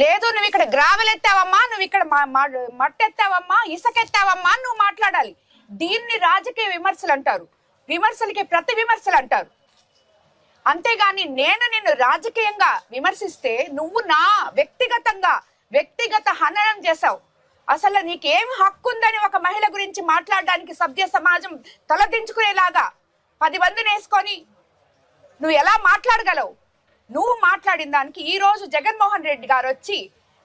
లేదు నువ్వు ఇక్కడ గ్రావెల్ ఎత్తావమ్మా, నువ్వు ఇక్కడ మట్టి ఎత్తావమ్మా, ఇసుక ఎత్తావమ్మా నువ్వు మాట్లాడాలి. దీన్ని రాజకీయ విమర్శలు అంటారు, విమర్శలకి ప్రతి విమర్శలు అంటారు. అంతేగాని నేను నిన్ను రాజకీయంగా విమర్శిస్తే నువ్వు నా వ్యక్తిగత హననం చేశావు. అసలు నీకేం హక్కు ఉందని ఒక మహిళ గురించి మాట్లాడడానికి సభ్య సమాజం తలదించుకునేలాగా 10 మందిని వేసుకొని నువ్వు ఎలా మాట్లాడగలవు? నువ్వు మాట్లాడిన దానికి ఈ రోజు జగన్మోహన్ రెడ్డి గారు వచ్చి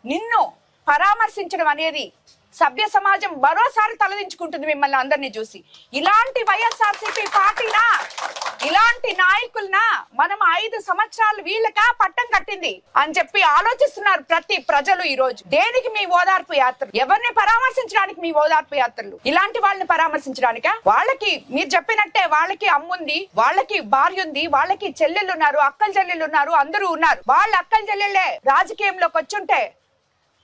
నిన్ను పరామర్శించడం అనేది సభ్య సమాజం మరోసారి తలదించుకుంటుంది మిమ్మల్ని అందరినీ చూసి. ఇలాంటి వైఎస్ఆర్సీపీ పార్టీనా, ఇలాంటి నాయకులనా మనం 5 సంవత్సరాలు వీళ్ళకా పట్టం కట్టింది అని చెప్పి ఆలోచిస్తున్నారు ప్రతి ప్రజలు. ఈ రోజు దేనికి మీ ఓదార్పు యాత్ర? ఎవరిని పరామర్శించడానికి మీ ఓదార్పు యాత్రలు? ఇలాంటి వాళ్ళని పరామర్శించడానిక? వాళ్ళకి మీరు చెప్పినట్టే వాళ్ళకి అమ్ముంది, వాళ్ళకి భార్య ఉంది, వాళ్ళకి చెల్లెళ్ళు ఉన్నారు, అక్కలు చెల్లెళ్ళు ఉన్నారు, అందరూ ఉన్నారు. వాళ్ళ అక్కలు చెల్లెళ్ళే రాజకీయంలోకి వచ్చుంటే,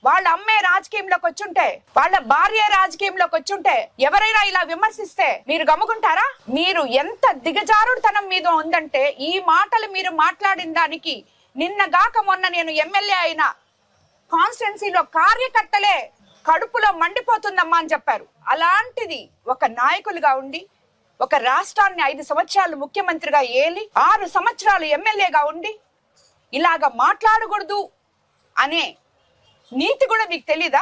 వాళ్ళ అమ్మే రాజకీయంలోకి వచ్చుంటే, వాళ్ళ భార్య రాజకీయంలోకి వచ్చుంటే ఎవరైనా ఇలా విమర్శిస్తే మీరు గమ్ముకుంటారా? మీరు ఎంత దిగజారుడుతనం మీద ఉందంటే ఈ మాటలు మీరు మాట్లాడిన దానికి నిన్నగాక మొన్న నేను ఎమ్మెల్యే అయిన కాన్స్టిట్యున్సీలో కార్యకర్తలే కడుపులో మండిపోతుందమ్మా అని చెప్పారు. అలాంటిది ఒక నాయకులుగా ఉండి, ఒక రాష్ట్రాన్ని 5 సంవత్సరాలు ముఖ్యమంత్రిగా ఏలి 6 సంవత్సరాలు ఎమ్మెల్యేగా ఉండి ఇలాగా మాట్లాడకూడదు అనే నీతి కూడా మీకు తెలీదా?